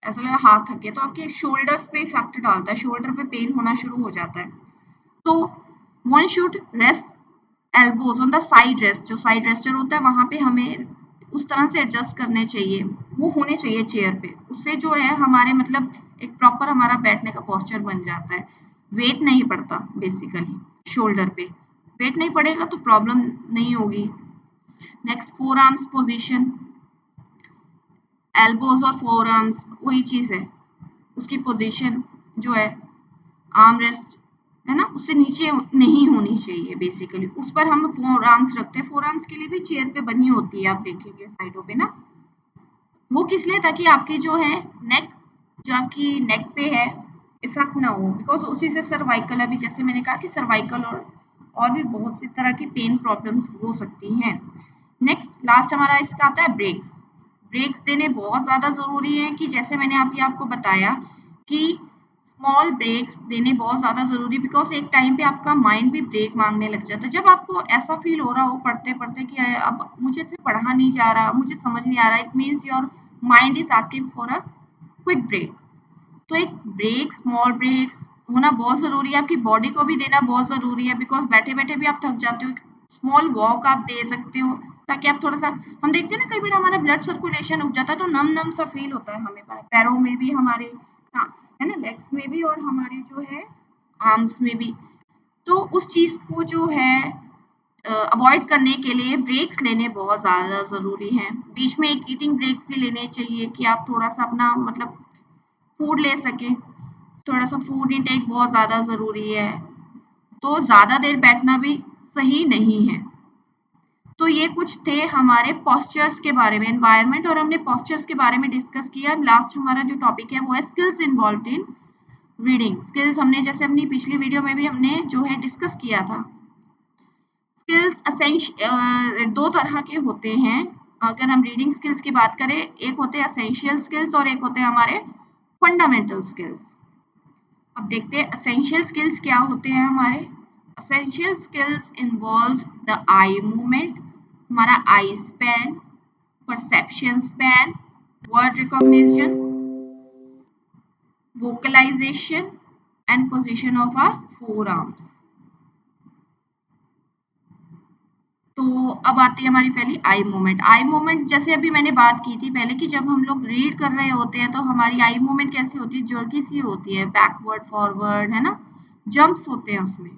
ऐसा लगा हाथ थक गया, तो आपके शोल्डर्स पे इफेक्ट डालता है, शोल्डर पे पेन होना शुरू हो जाता है। तो one should rest elbows on the side rest, जो साइड रेस्टर होता है वहां पे हमें उस तरह से एडजस्ट करने चाहिए, वो होने चाहिए चेयर पे, उससे जो है हमारे मतलब एक प्रॉपर हमारा बैठने का पोस्चर बन जाता है, वेट नहीं पड़ता बेसिकली शोल्डर पे, वेट नहीं पड़ेगा तो प्रॉब्लम नहीं होगी। Next four arms position, elbows और फोर आर्म्स वही चीज है, उसकी पोजीशन जो है आर्म रेस्ट है ना, उससे नीचे नहीं होनी चाहिए बेसिकली, उस पर हम फोर आर्म्स रखते हैं। फोर आर्म्स के लिए भी चेयर पे बनी होती है, आप देखेंगे साइडों पे ना, वो किस लिए, ताकि आपकी जो है नेक, जो आपकी नेक पे है इफेक्ट ना हो, बिकॉज उसी से सर्वाइकल, अभी जैसे मैंने कहा कि सर्वाइकल और भी बहुत सी तरह की पेन प्रॉब्लम्स हो सकती हैं। नेक्स्ट लास्ट हमारा इसका आता है ब्रेक्स। ब्रेक्स देने बहुत ज़्यादा ज़रूरी है, कि जैसे मैंने आपको बताया कि स्मॉल ब्रेक्स देने बहुत ज़्यादा ज़रूरी, बिकॉज एक टाइम पे आपका माइंड भी ब्रेक मांगने लग जाता है, जब आपको ऐसा फील हो रहा हो पढ़ते पढ़ते कि अब मुझे से पढ़ा नहीं जा रहा, मुझे समझ नहीं आ रहा, it means your mind is asking for a quick break. तो एक ब्रेक, स्मॉल ब्रेक्स होना बहुत ज़रूरी है, आपकी बॉडी को भी देना बहुत ज़रूरी है, बिकॉज बैठे बैठे भी आप थक जाते हो, स्मॉल वॉक आप दे सकते हो, ताकि आप थोड़ा सा, हम देखते हैं ना कई बार हमारा ब्लड सर्कुलेशन रुक जाता है, तो नम नम सा फील होता है हमें, पैरों में भी हमारे, हाँ है ना, लेग्स में भी और हमारे जो है आर्म्स में भी। तो उस चीज को जो है अवॉइड करने के लिए ब्रेक्स लेने बहुत ज़्यादा ज़रूरी हैं। बीच में एक ईटिंग ब्रेक्स भी लेने चाहिए, कि आप थोड़ा सा अपना मतलब फूड ले सके, थोड़ा सा फूड इनटेक बहुत ज़्यादा ज़रूरी है। तो ज़्यादा देर बैठना भी सही नहीं है। तो ये कुछ थे हमारे पोस्चर्स के बारे में, एनवायरनमेंट और हमने पोस्चर्स के बारे में डिस्कस किया। लास्ट हमारा जो टॉपिक है वो है स्किल्स इन्वॉल्व्ड इन रीडिंग। स्किल्स हमने जैसे अपनी पिछली वीडियो में भी हमने जो है डिस्कस किया था। स्किल्स दो तरह के होते हैं, अगर हम रीडिंग स्किल्स की बात करें, एक होते हैं असेंशियल स्किल्स और एक होते हैं हमारे फंडामेंटल स्किल्स। अब देखते हैं असेंशियल स्किल्स क्या होते हैं हमारे। Essential skills involves the eye movement, हमारा eye span, perception span, word recognition, vocalization and position of our forearms। तो अब आती है हमारी पहली आई मूवमेंट। आई मूवमेंट जैसे अभी मैंने बात की थी पहले, कि जब हम लोग रीड कर रहे होते हैं तो हमारी आई मूवमेंट कैसी होती है, जर्की सी होती है, बैकवर्ड फॉरवर्ड है ना, जंप्स होते हैं उसमें,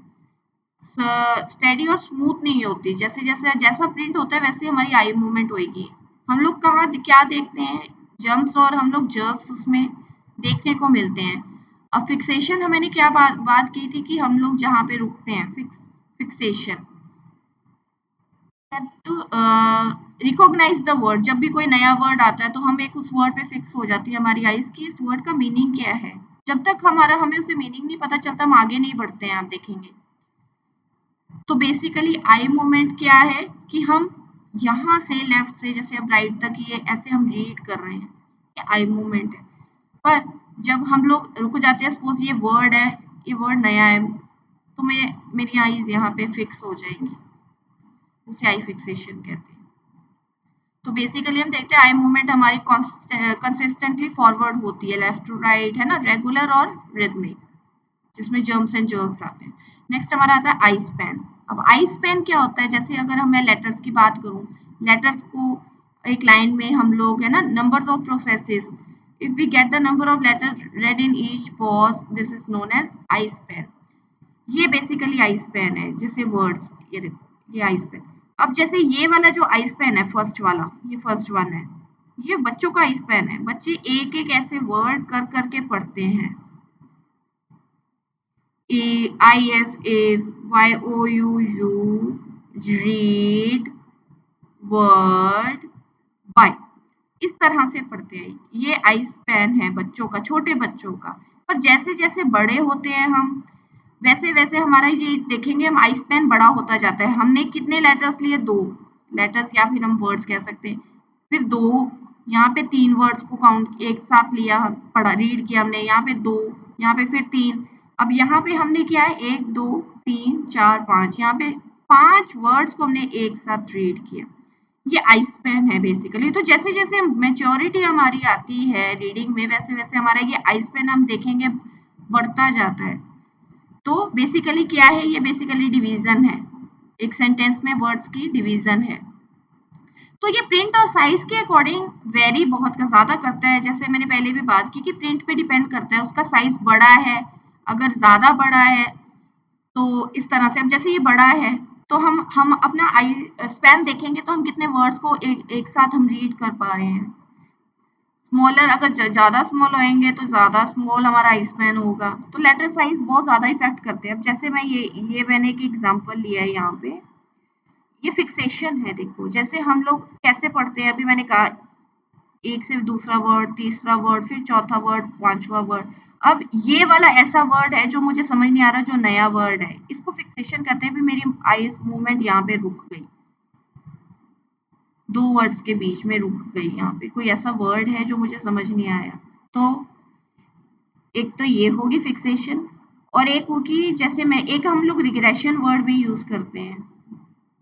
स्टेडी और स्मूथ नहीं होती, जैसे जैसे जैसा प्रिंट होता है वैसे हमारी आई मूवमेंट होगी। हम लोग कहाँ क्या देखते हैं, जंप्स और हम लोग जर्क्स उसमें देखने को मिलते हैं। अब फिक्सेशन मैंने क्या बात की थी, कि हम लोग जहाँ पे रुकते हैं, fixation, to recognise the word. जब भी कोई नया वर्ड आता है तो हम एक उस वर्ड पे फिक्स हो जाती है हमारी आइज की इस वर्ड का मीनिंग क्या है। जब तक हमें उसे मीनिंग नहीं पता चलता हम आगे नहीं बढ़ते हैं, आप देखेंगे। तो बेसिकली आई मूवमेंट क्या है कि हम यहाँ से लेफ्ट से जैसे अब राइट तक ये ऐसे हम रीड कर रहे हैं, ये आई मूवमेंट है। पर जब हम लोग रुक जाते हैं, सपोज ये वर्ड है, ये वर्ड नया है, तो मेरी आईज यहाँ पे फिक्स हो जाएंगी, उसे आई फिक्सेशन कहते हैं। तो बेसिकली हम देखते हैं आई मूवमेंट हमारी कंसिस्टेंटली फॉरवर्ड होती है, लेफ्ट टू राइट, है ना, रेगुलर और रिदमिक, जिसमें जर्म्स एंड जर्क्स आते हैं। नेक्स्ट हमारा आता है आई स्पैन। अब आई स्पैन क्या होता है, जैसे अगर मैं लेटर्स की बात करूं, लेटर्स को एक लाइन में हम लोग, है ना, numbers of processes, if we get the number of letters read in each pause, this is known as eye span. ये बेसिकली आई स्पैन है, जैसे वर्ड्स, ये देखो ये आई स्पैन। अब जैसे ये वाला जो आई स्पैन है, फर्स्ट वाला, ये फर्स्ट वन है, ये बच्चों का आई स्पैन है। बच्चे एक एक ऐसे वर्ड कर करके पढ़ते हैं, IF, YOU, read, word, buy, इस तरह से पढ़ते हैं। ये आई स्पैन है बच्चों का, छोटे बच्चों का। पर जैसे जैसे बड़े होते हैं हम, वैसे वैसे हमारा ये देखेंगे हम आई स्पैन बड़ा होता जाता है। हमने कितने लेटर्स लिए, 2 लेटर्स, या फिर हम वर्ड्स कह सकते हैं। फिर 2, यहाँ पे 3 वर्ड्स को काउंट एक साथ लिया, पढ़ा, रीड किया हमने, यहाँ पे 2, यहाँ पे फिर 3। अब यहाँ पे हमने क्या है, 1 2 3 4 5, यहाँ पे 5 वर्ड्स को हमने एक साथ रीड किया। ये आई स्पैन है बेसिकली। तो जैसे जैसे मेच्योरिटी हमारी आती है रीडिंग में, वैसे वैसे हमारा ये आई स्पैन हम देखेंगे बढ़ता जाता है। तो बेसिकली क्या है, ये बेसिकली डिवीजन है, एक सेंटेंस में वर्ड्स की डिवीजन है। तो ये प्रिंट और साइज के अकॉर्डिंग वेरी बहुत ज्यादा करता है। जैसे मैंने पहले भी बात की कि प्रिंट पे डिपेंड करता है, उसका साइज बड़ा है, अगर ज्यादा बड़ा है तो इस तरह से। अब जैसे ये बड़ा है तो हम अपना आई स्पैन देखेंगे तो हम कितने वर्ड्स को एक साथ हम रीड कर पा रहे हैं। स्मॉलर, अगर ज्यादा स्मॉल होंगे तो ज्यादा स्मॉल हमारा आई स्पैन होगा। तो लेटर साइज बहुत ज्यादा इफेक्ट करते हैं। अब जैसे मैं ये मैंने एक एग्जांपल लिया है यहाँ पे, ये फिक्सेशन है। देखो जैसे हम लोग कैसे पढ़ते हैं, अभी मैंने कहा एक से दूसरा वर्ड, तीसरा वर्ड, फिर चौथा वर्ड, पांचवा वर्ड। अब ये वाला ऐसा वर्ड है जो मुझे समझ नहीं आ रहा, जो नया वर्ड है, इसको फिक्सेशन कहते हैं। भी मेरी आईज मूवमेंट यहाँ पे रुक गई, 2 वर्ड्स के बीच में रुक गई। यहाँ पे कोई ऐसा वर्ड है जो मुझे समझ नहीं आया, तो एक तो ये होगी फिक्सेशन, और एक होगी, जैसे मैं एक हम लोग रिग्रेशन वर्ड भी यूज करते हैं,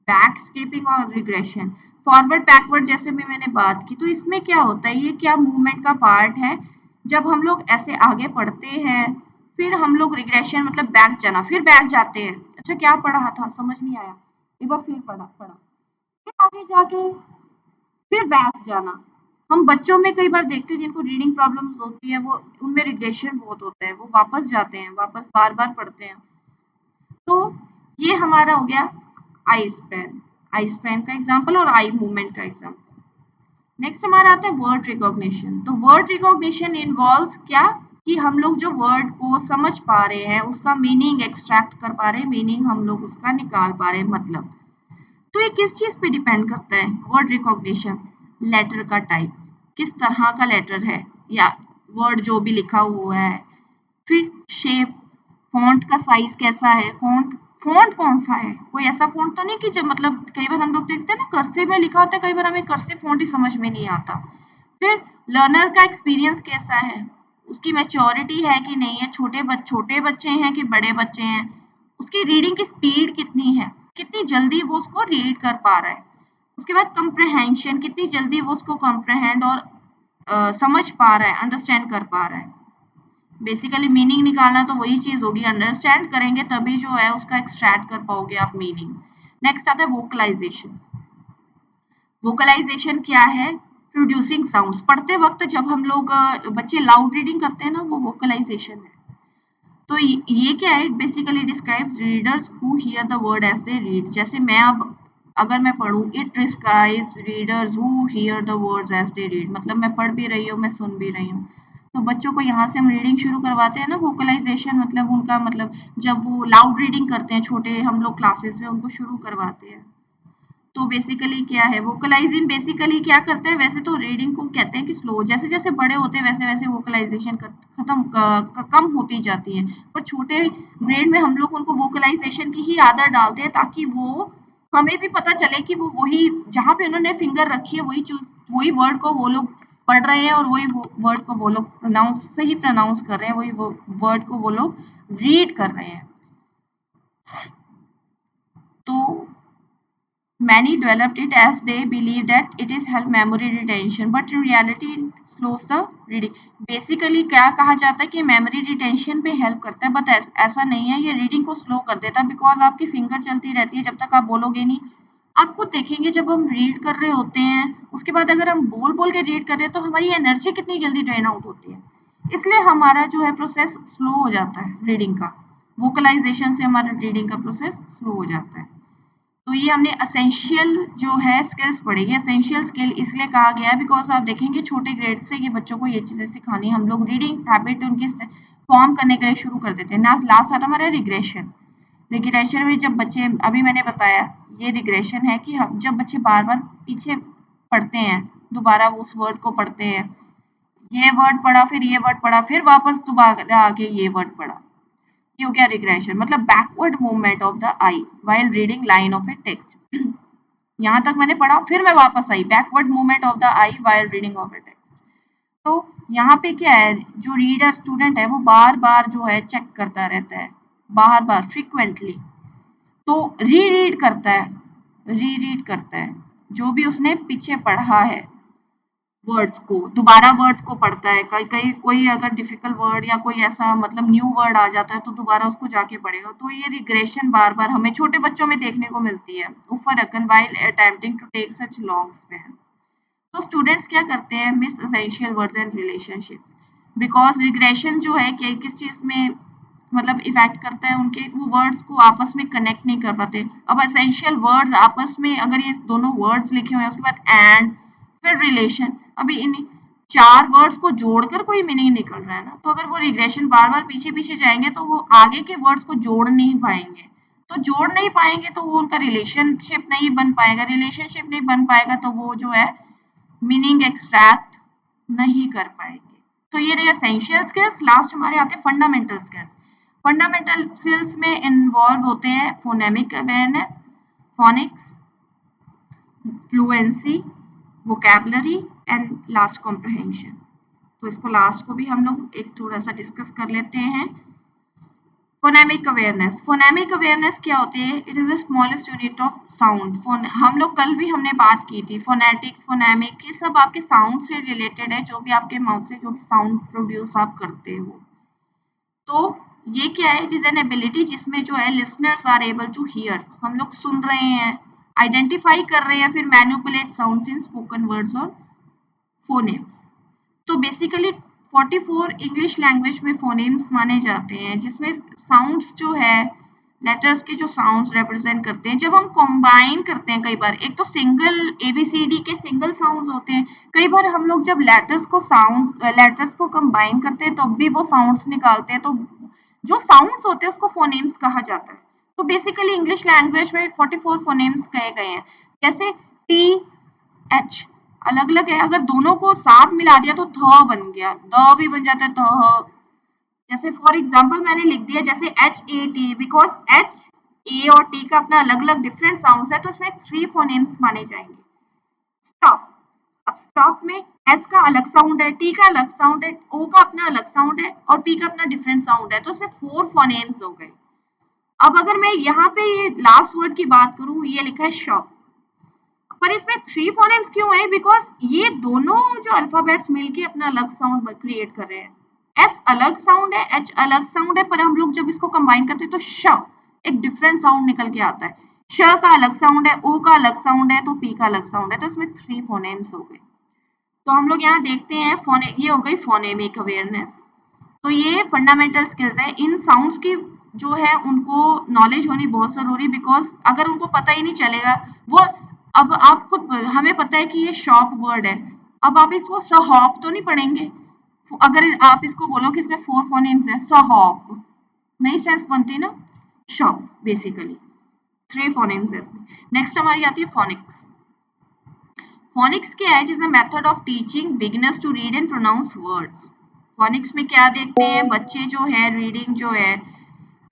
बैक स्किपिंग और रिग्रेशन, फॉरवर्ड बैकवर्ड जैसे भी मैंने बात की। तो इसमें क्या होता है, ये क्या मूवमेंट का पार्ट है। जब हम लोग ऐसे आगे पढ़ते हैं, फिर हम लोग रिग्रेशन मतलब बैक जाना, फिर बैक जाते हैं, अच्छा क्या पढ़ा था समझ नहीं आया, एक बार फिर पढ़ा पढ़ा, फिर आगे जाके फिर बैक जाना। हम बच्चों में कई बार देखते हैं जिनको रीडिंग प्रॉब्लम्स होती है, वो उनमें रिग्रेशन बहुत होता है, वो वापस जाते हैं, वापस बार बार पढ़ते हैं। तो ये हमारा हो गया आई स्पैन, आई स्पैन का एग्जाम्पल और आई मूवमेंट का एग्जाम्पल। नेक्स्ट हमारा आता है वर्ड रिकॉग्निशन। तो वर्ड रिकॉग्निशन इन्वॉल्व्स क्या, कि हम लोग जो वर्ड को समझ पा रहे हैं, उसका मीनिंग एक्सट्रैक्ट कर पा रहे हैं, मीनिंग हम लोग उसका निकाल पा रहे हैं, मतलब। तो ये किस चीज पे डिपेंड करता है वर्ड रिकॉग्निशन, लेटर का टाइप, किस तरह का लेटर है, या वर्ड जो भी लिखा हुआ है, फिर शेप, फॉन्ट का साइज कैसा है, फॉन्ट फॉन्ट कौन सा है, कोई ऐसा फॉन्ट तो नहीं कि जो, मतलब कई बार हम लोग देखते हैं ना कर्सिव में लिखा होता है, कई बार हमें कर्सिव फॉन्ट ही समझ में नहीं आता। फिर लर्नर का एक्सपीरियंस कैसा है, उसकी मैच्योरिटी है कि नहीं है, छोटे बच्चे हैं कि बड़े बच्चे हैं, उसकी रीडिंग की स्पीड कितनी है, कितनी जल्दी वो उसको रीड कर पा रहा है। उसके बाद कंप्रहेंशन, कितनी जल्दी वो उसको कंप्रहेंड और समझ पा रहा है, अंडरस्टैंड कर पा रहा है। बेसिकली मीनिंग निकालना तो वही चीज होगी, अंडरस्टैंड करेंगे तभी जो है उसका एक्सट्रैक्ट कर पाओगे आप मीनिंग। नेक्स्ट आता है वोकलाइजेशन। वोकलाइजेशन क्या है, प्रोड्यूसिंग साउंड्स, पढ़ते वक्त जब हम लोग बच्चे लाउड रीडिंग करते हैं ना, वो वोकलाइजेशन है। तो ये क्या है, basically describes readers who hear the word as they read. जैसे मैं अब अगर मैं पढ़ूं, it describes readers who hear the words as they read, मतलब मैं पढ़ भी रही हूँ, मैं सुन भी रही हूँ। तो बच्चों को यहाँ से हम रीडिंग शुरू करवाते हैं ना, वोकलाइजेशन मतलब उनका मतलब जब वो लाउड रीडिंग करते हैं, छोटे हम लोग क्लासेस में उनको शुरू करवाते हैं। तो बेसिकली क्या है, वोकलाइजिंग बेसिकली क्या करता है, वैसे तो रीडिंग को कहते हैं कि स्लो, जैसे जैसे बड़े होते हैं वैसे वैसे वोकलाइजेशन कम होती जाती है, पर छोटे ब्रेन में हम लोग उनको वोकलाइजेशन की ही आदत डालते हैं ताकि वो हमें भी पता चले कि वो वही जहाँ पे उन्होंने फिंगर रखी है वही चूज, वही वर्ड को वो लोग पढ़ रहे हैं और वही वर्ड को वो लोग सही प्रोनाउंस कर रहे हैं, वही वो वर्ड को वो लोग रीड कर रहे हैं। तो many developed it as they believe that it is help memory retention, but in reality it slows the reading. Basically क्या कहा जाता है कि memory retention पे help करता है, but ऐसा नहीं है, ये reading को slow कर देता है, because आपकी finger चलती रहती है जब तक आप बोलोगे नहीं। आप खुद देखेंगे जब हम रीड कर रहे होते हैं उसके बाद अगर हम बोल बोल के रीड कर रहे हैं तो हमारी एनर्जी कितनी जल्दी ड्रेन आउट होती है, इसलिए हमारा जो है प्रोसेस स्लो हो जाता है रीडिंग का, वोकलाइजेशन से हमारा रीडिंग का प्रोसेस स्लो हो जाता है। तो ये हमने असेंशियल जो है स्किल्स पढ़ी है, असेंशियल स्किल इसलिए कहा गया है बिकॉज आप देखेंगे छोटे ग्रेड से ये बच्चों को ये चीजें सिखानी, हम लोग रीडिंग हैबिट उनकी फॉर्म करने के लिए शुरू कर देते हैं ना। लास्ट आता हमारा रिग्रेशन, रिग्रेशन में जब बच्चे, अभी मैंने बताया ये रिग्रेशन है कि हम जब बच्चे बार बार पीछे पढ़ते हैं, दोबारा उस वर्ड को पढ़ते हैं, ये वर्ड पढ़ा फिर ये वर्ड पढ़ा फिर वापस दोबारा आके ये वर्ड पढ़ा, ये हो गया रिग्रेशन, मतलब backward movement of the eye while reading line of a text. यहाँ तक मैंने पढ़ा फिर मैं वापस आई, backward movement of the eye while reading of a text. तो यहाँ पे क्या है, जो रीडर स्टूडेंट है वो बार बार जो है चेक करता रहता है, बार बार फ्रिक्वेंटली, तो रीरीड करता है, रीरीड करता है जो भी उसने पीछे पढ़ा है वर्ड्स को, दोबारा वर्ड्स को पढ़ता है, कहीं कहीं कोई अगर डिफिकल्ट वर्ड या कोई ऐसा मतलब न्यू वर्ड आ जाता है तो दोबारा उसको जाके पढ़ेगा। तो ये रिग्रेशन बार बार हमें छोटे बच्चों में देखने को मिलती है, ऊपर रकन while attempting to take such long span. तो स्टूडेंट्स क्या करते हैं, miss essential words and relationship, because regression जो है कि किस चीज में मतलब इफेक्ट करता है, उनके वो वर्ड्स को आपस में कनेक्ट नहीं कर पाते। अब एसेंशियल वर्ड्स आपस में अगर ये दोनों वर्ड्स लिखे हुए हैं उसके बाद एंड फिर रिलेशन, अभी इन चार वर्ड्स को जोड़कर कोई मीनिंग निकल रहा है ना, तो अगर वो रिग्रेशन बार बार पीछे पीछे जाएंगे तो वो आगे के वर्ड्स को जोड़ नहीं पाएंगे, तो जोड़ नहीं पाएंगे तो वो उनका रिलेशनशिप नहीं बन पाएगा, रिलेशनशिप नहीं बन पाएगा तो वो जो है मीनिंग एक्सट्रैक्ट नहीं कर पाएंगे। तो ये रहे एसेंशियल स्किल्स। लास्ट हमारे आते हैं फंडामेंटल स्किल्स। फंडामेंटल स्किल्स में इन्वॉल्व होते हैं phonemic awareness, phoenix, fluency, vocabulary and last comprehension. तो इसको लास्ट को भी हम लोग एक थोड़ा सा डिस्कस कर लेते हैं। फोनेमिक अवेयरनेस, फोनेमिक अवेयरनेस क्या होती है, it is the smallest unit of sound. हम लोग कल भी हमने बात की थी, फोनेटिक्स फोनेमिक ये सब आपके साउंड से रिलेटेड है, जो भी आपके माउथ से जो भी साउंड प्रोड्यूस आप करते हो। तो ये क्या है, इट इज एन एबिलिटी जिसमें जो है listeners are able to hear, हम लोग सुन रहे हैं, आइडेंटिफाई कर रहे हैं, फिर मैनिपुलेट साउंड्स इन स्पोकन वर्ड्स और फोनेम्स। तो बेसिकली 44 इंग्लिश लैंग्वेज में फोनेम्स माने जाते हैं, जिसमें साउंड्स जो है लेटर्स के जो साउंड्स रिप्रेजेंट करते हैं, जब हम कंबाइन करते हैं कई बार, एक तो सिंगल एबीसीडी के सिंगल साउंड्स होते हैं, कई बार हम लोग जब लेटर्स को कंबाइन करते हैं तो भी वो साउंड्स निकालते हैं, तो जो साउंड्स होते हैं उसको फोनेम्स कहा जाता है। तो बेसिकली इंग्लिश लैंग्वेज में 44 फोनेम्स कहे गए हैं, जैसे टी एच अलग अलग है, अगर दोनों को साथ मिला दिया तो थ बन गया, द भी बन जाता है थ। जैसे फॉर एग्जांपल मैंने लिख दिया जैसे H A T, because H A और टी का अपना अलग अलग डिफरेंट साउंड्स है, तो इसमें 3 फोनेम्स माने जाएंगे। स्टॉप, अब स्टॉप में एस का अलग साउंड है, टी का अलग साउंड है, ओ का अपना अलग साउंड है और पी का अपना डिफरेंट साउंड है, तो इसमें 4 फोनेम्स हो गए। अब अगर मैं यहाँ पे ये लास्ट वर्ड की बात करूँ, ये लिखा है शॉप, पर इसमें 3 फोनेम्स क्यों है, बिकॉज ये दोनों जो अल्फाबेट्स मिलके अपना अलग साउंड क्रिएट कर रहे हैं। एस अलग साउंड है, एच अलग साउंड है, पर हम लोग जब इसको कंबाइन करते हैं तो श एक डिफरेंट साउंड निकल के आता है, श का अलग साउंड है, ओ का अलग साउंड है, तो पी का अलग साउंड है, तो इसमें 3 फोनेम्स हो गए। तो हम लोग यहाँ देखते हैं ये हो गई फोनेमिक अवेयरनेस। तो ये फंडामेंटल स्किल्स है, इन साउंड्स की जो है उनको नॉलेज होनी बहुत जरूरी, बिकॉज अगर उनको पता ही नहीं चलेगा वो, अब आप खुद, हमें पता है कि ये शॉप वर्ड है, अब आप इसको सहॉप तो नहीं पढ़ेंगे, अगर आप इसको बोलो कि इसमें 4 फोनेम्स है सहॉप, नई सेंस बनती ना शॉप बेसिकली। 3 फोनेम्स है इसमें। नेक्स्ट हमारी आती है फोनिक्स। फोनिक्स क्या है? It is a method of teaching beginners to read and pronounce words. Phonics में क्या देखते हैं बच्चे जो है रीडिंग जो है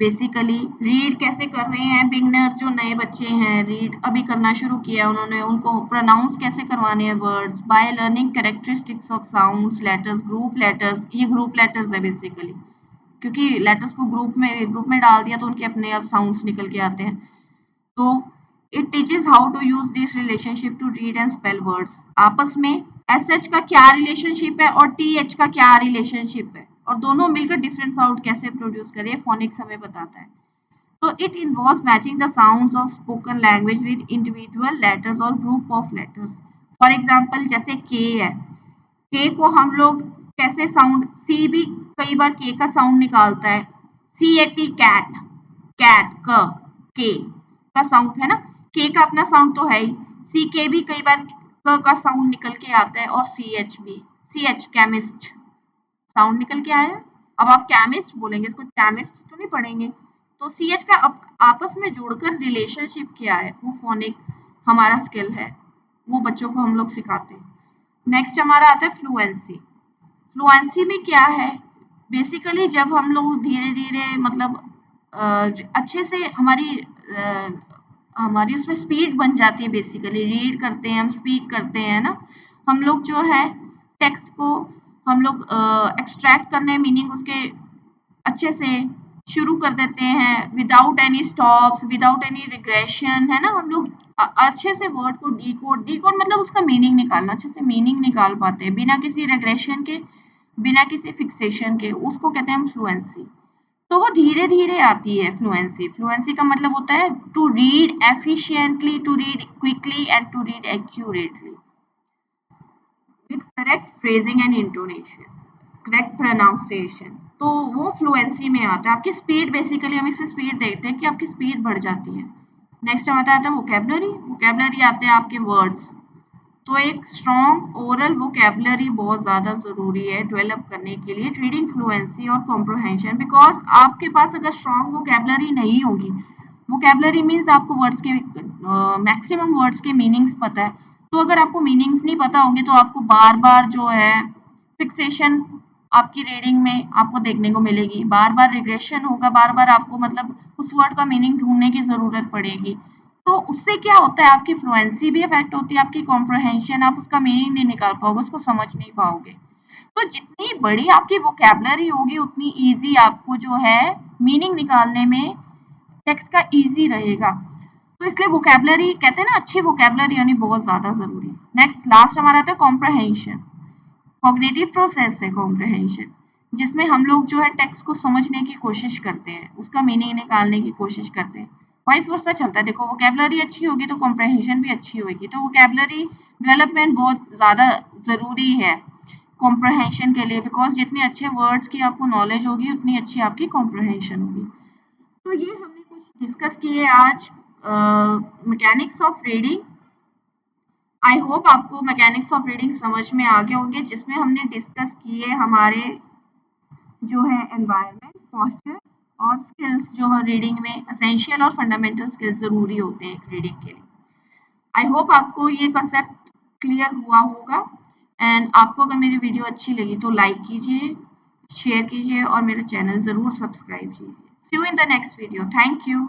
बेसिकली रीड कैसे कर रहे हैं, बिगनर्स जो नए बच्चे हैं रीड अभी करना शुरू किया उन्होंने, उनको प्रोनाउंस कैसे करवाने हैं words by learning characteristics of sounds, letters, group letters. ये ग्रुप लेटर्स है बेसिकली, क्योंकि लेटर्स को ग्रुप में डाल दिया तो उनके अपने आप साउंड्स निकल के आते हैं। तो it teaches how to use this relationship to read and spell words. आपस में एस एच का क्या रिलेशनशिप है और टी एच का क्या रिलेशनशिप है, और दोनों मिलकर डिफरेंट साउंड कैसे प्रोड्यूस करे, फोनिक्स हमें बताता है। तो it involves matching the sounds of spoken language with individual letters और group of letters. For example जैसे के है, के को हम लोग कैसे साउंड, सी भी कई बार के का साउंड निकालता है, सी ए टी कैट, कैट के का साउंड है ना, के का अपना साउंड तो है ही, सी के भी कई बार क का साउंड निकल के आता है, और सी एच भी, सी एच केमिस्ट साउंड निकल के आया। अब आप केमिस्ट बोलेंगे, इसको केमिस्ट तो नहीं पढ़ेंगे। तो सी एच का आपस में जुड़कर रिलेशनशिप क्या है, वो फोनिक हमारा स्किल है, वो बच्चों को हम लोग सिखाते हैं। नेक्स्ट हमारा आता है फ्लुएंसी। फ्लुएंसी में क्या है, बेसिकली जब हम लोग धीरे धीरे मतलब अच्छे से हमारी उसमें स्पीड बन जाती है, बेसिकली रीड करते हैं हम, स्पीक करते हैं ना हम लोग, जो है टेक्स्ट को हम लोग एक्सट्रैक्ट करने मीनिंग उसके अच्छे से शुरू कर देते हैं without any stops, without any regression, है ना। हम लोग अच्छे से वर्ड को डीकोड मतलब उसका मीनिंग निकालना, अच्छे से मीनिंग निकाल पाते हैं बिना किसी रेग्रेशन के, बिना किसी फिक्सेशन के, उसको कहते हैं हम फ्लुएंसी। तो वो धीरे धीरे आती है फ्लुएंसी। फ्लुएंसी का मतलब होता है to read efficiently, to read quickly and to read accurately with correct phrasing and intonation, correct pronunciation. तो वो फ्लुएंसी में आता है। आपकी स्पीड, बेसिकली हम इसमें स्पीड देखते हैं कि आपकी स्पीड बढ़ जाती है। नेक्स्ट हमारा आता है वोकैबुलरी। वोकैबुलरी आते हैं आपके वर्ड्स। तो एक स्ट्रॉन्ग ओरल वोकैबुलरी बहुत ज़्यादा ज़रूरी है डेवलप करने के लिए रीडिंग फ्लुएंसी और कॉम्प्रहेंशन, बिकॉज आपके पास अगर स्ट्रॉन्ग वोकैबुलरी नहीं होगी, वोकैबुलरी मीन्स आपको वर्ड्स के मैक्सिमम वर्ड्स के मीनिंग्स पता है, तो अगर आपको मीनिंग्स नहीं पता होंगे तो आपको बार बार जो है फिक्सेशन आपकी रीडिंग में आपको देखने को मिलेगी, बार बार रिग्रेशन होगा, बार बार आपको मतलब उस वर्ड का मीनिंग ढूंढने की ज़रूरत पड़ेगी। तो उससे क्या होता है, आपकी फ्लुएंसी भी अफेक्ट होती है, आपकी कॉम्प्रहेंशन, आप उसका मीनिंग नहीं निकाल पाओगे, उसको समझ नहीं पाओगे। तो जितनी बड़ी आपकी वोकैबुलरी होगी उतनी ईजी आपको जो है मीनिंग निकालने में टेक्स्ट का ईजी रहेगा। तो इसलिए वोकैबुलरी कहते हैं ना, अच्छी वोकैबुलरी यानी बहुत ज़्यादा ज़रूरी है। नेक्स्ट लास्ट हमारा आता है कॉम्प्रहेंशन। कॉग्निटिव प्रोसेस है कॉम्प्रहेंशन, जिसमें हम लोग जो है टेक्स्ट को समझने की कोशिश करते हैं, उसका मीनिंग निकालने की कोशिश करते हैं। वाइस वर्सा चलता है। देखो वोकैबुलरी अच्छी होगी तो कॉम्प्रहेंशन भी अच्छी होगी। तो वोकैबुलरी डेवलपमेंट बहुत ज़्यादा ज़रूरी है कॉम्प्रहेंशन के लिए, बिकॉज जितने अच्छे वर्ड्स की आपको नॉलेज होगी उतनी अच्छी आपकी कॉम्प्रहेंशन होगी। तो ये हमने कुछ डिस्कस किए आज mechanics of reading. I hope आपको मैकेनिक्स ऑफ रीडिंग समझ में आ गए होंगे, जिसमें हमने डिस्कस किए हमारे जो है एनवायरनमेंट, पॉस्चर और स्किल्स जो है रीडिंग में एसेंशियल और फंडामेंटल स्किल्स ज़रूरी होते हैं रीडिंग के लिए। आई होप आपको ये कंसेप्ट क्लियर हुआ होगा। एंड आपको अगर मेरी वीडियो अच्छी लगी तो लाइक कीजिए, शेयर कीजिए और मेरा चैनल ज़रूर सब्सक्राइब कीजिए। See you in the next video. Thank you.